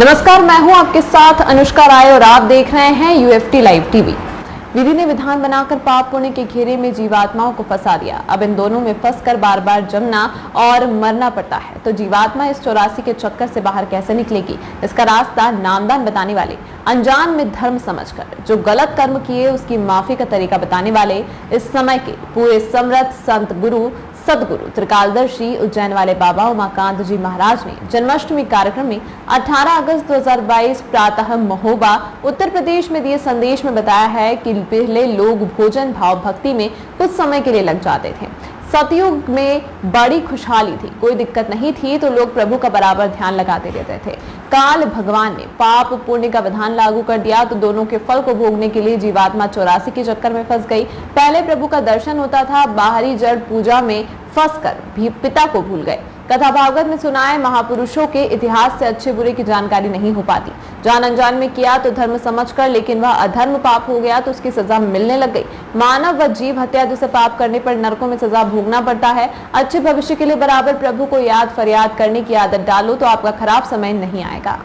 नमस्कार, मैं हूं आपके साथ अनुष्का राय और आप देख रहे हैं यूएफटी लाइव टीवी। विधि ने विधान बनाकर पाप पुण्य के घेरे में जीवात्माओं को फंसा दिया। अब इन दोनों में फंसकर बार बार जमना और मरना पड़ता है। तो जीवात्मा इस 84 के चक्कर से बाहर कैसे निकलेगी? इसका रास्ता नामदान बताने वाले, अनजान में धर्म समझकर जो गलत कर्म किए उसकी माफी का तरीका बताने वाले इस समय के पूरे समर्थ संत गुरु सदगुरु त्रिकालदर्शी उज्जैन वाले बाबा उमाकांत जी महाराज ने जन्माष्टमी कार्यक्रम में 18 अगस्त 2022 प्रातः महोबा उत्तर प्रदेश में दिए संदेश में बताया है कि पहले लोग भोजन भाव भक्ति में कुछ समय के लिए लग जाते थे। सतयुग में बड़ी खुशहाली थी, कोई दिक्कत नहीं थी, तो लोग प्रभु का बराबर ध्यान लगाते रहते थे। काल भगवान ने पाप पुण्य का विधान लागू कर दिया तो दोनों के फल को भोगने के लिए जीवात्मा 84 के चक्कर में फंस गई। पहले प्रभु का दर्शन होता था, बाहरी जड़ पूजा में फंसकर भी पिता को भूल गए। कथा भागवत में सुना है, महापुरुषों के इतिहास से अच्छे बुरे की जानकारी नहीं हो पाती। जान अनजान में किया तो धर्म समझकर, लेकिन वह अधर्म पाप हो गया तो उसकी सजा मिलने लग गई। मानव व जीव हत्या जैसे पाप करने पर नरकों में सजा भोगना पड़ता है। अच्छे भविष्य के लिए बराबर प्रभु को याद फरियाद करने की आदत डालो तो आपका खराब समय नहीं आएगा।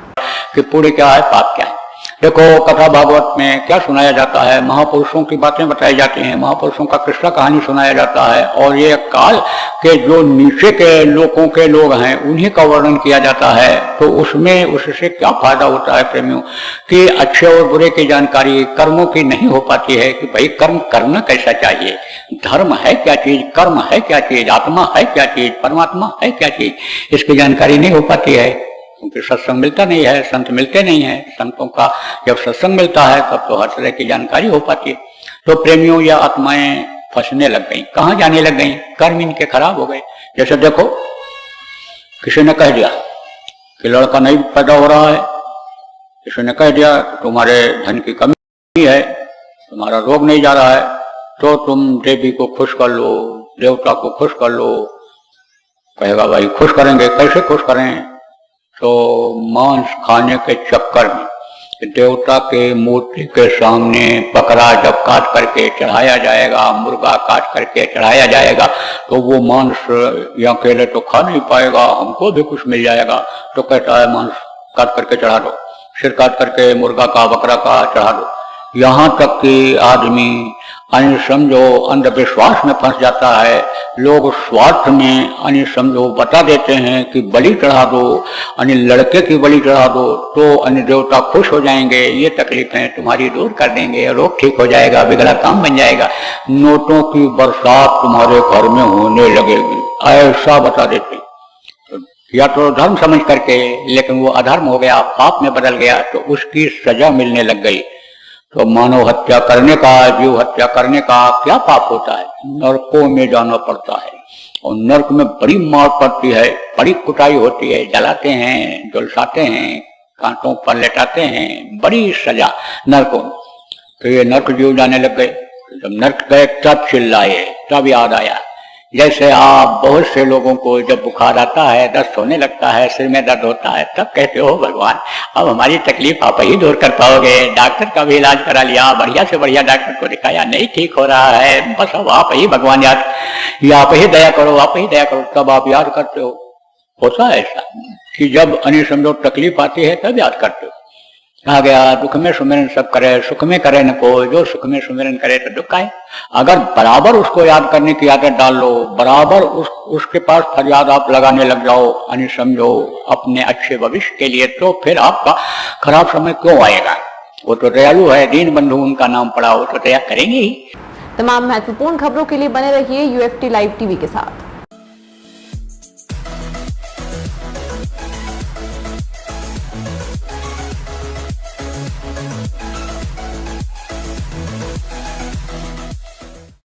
कि पुण्य क्या है, पाप क्या है। देखो, कथा भागवत में क्या सुनाया जाता है, महापुरुषों की बातें बताई जाती हैं, महापुरुषों का किस्सा कहानी सुनाया जाता है, और ये काल के जो नीचे के लोगों के लोग हैं उन्हीं का वर्णन किया जाता है। तो उसमें उससे क्या फायदा होता है प्रेमियों, कि अच्छे और बुरे की जानकारी कर्मों की नहीं हो पाती है कि भाई कर्म करना कैसा चाहिए, धर्म है क्या चीज, कर्म है क्या चीज, आत्मा है क्या चीज, परमात्मा है क्या चीज, इसकी जानकारी नहीं हो पाती है। क्योंकि सत्संग मिलता नहीं है, संत मिलते नहीं है। संतों का जब सत्संग मिलता है तब तो हर तरह की जानकारी हो पाती है। तो प्रेमियों या आत्माएं फंसने लग गई। कहाँ जाने लग गई? कर्म इनके खराब हो गए। जैसे देखो, किसी ने कह दिया कि लड़का नहीं पैदा हो रहा है, किसी ने कह दिया तुम्हारे धन की कमी है, तुम्हारा रोग नहीं जा रहा है, तो तुम देवी को खुश कर लो, देवता को खुश कर लो। कहेगा भाई खुश करेंगे, कैसे खुश करें? तो मांस खाने के चक्कर में देवता के मूर्ति के सामने बकरा जब काट करके चढ़ाया जाएगा, मुर्गा काट करके चढ़ाया जाएगा, तो वो मांस या अकेले तो खा नहीं पाएगा, हमको भी कुछ मिल जाएगा। तो कहता है मांस काट करके चढ़ा दो, सिर काट करके मुर्गा का बकरा का चढ़ा दो। यहाँ तक कि आदमी समझो अंधविश्वास में फंस जाता है। लोग स्वार्थ में समझो बता देते हैं कि बलि चढ़ा दो, लड़के की बलि चढ़ा दो तो देवता खुश हो जाएंगे, ये तकलीफें तुम्हारी दूर कर देंगे, रोग ठीक हो जाएगा, बिगड़ा काम बन जाएगा, नोटों की बरसात तुम्हारे घर में होने लगेगी, ऐसा बता देते। या तो धर्म समझ करके, लेकिन वो अधर्म हो गया, पाप में बदल गया, तो उसकी सजा मिलने लग गई। तो मानव हत्या करने का, जीव हत्या करने का क्या पाप होता है? नरकों में जाना पड़ता है, और नरक में बड़ी मार पड़ती है, बड़ी कुटाई होती है, जलाते हैं, झुलसाते हैं, कांटों पर लेटाते हैं, बड़ी सजा नरकों में। तो ये नरक जीव जाने लग गए। जब नरक गए तब चिल्लाए, तब याद आया। जैसे आप बहुत से लोगों को जब बुखार आता है, दर्द होने लगता है, सिर में दर्द होता है, तब कहते हो भगवान अब हमारी तकलीफ आप ही दूर कर पाओगे। डॉक्टर का भी इलाज करा लिया, बढ़िया से बढ़िया डॉक्टर को दिखाया, नहीं ठीक हो रहा है, बस अब आप ही भगवान याद, या आप ही दया करो, आप ही दया करो, तब आप याद करते हो। होता है ऐसा कि जब समझो तकलीफ आती है तब याद करते हो। कहा गया दुख में सुमिरन सब करे, सुख में करे न कोई, जो सुख में सुमिरन करे तो दुख आए। अगर बराबर उसको याद करने की आदत डाल लो, बराबर उसके पास फरियाद आप लगाने लग जाओ, समझो अपने अच्छे भविष्य के लिए, तो फिर आपका खराब समय क्यों आएगा? वो तो दयालु है, दीन बंधु उनका नाम पड़ा, वो तो दया करेंगे ही। तमाम महत्वपूर्ण खबरों के लिए बने रहिए यूएफटी लाइव टीवी के साथ।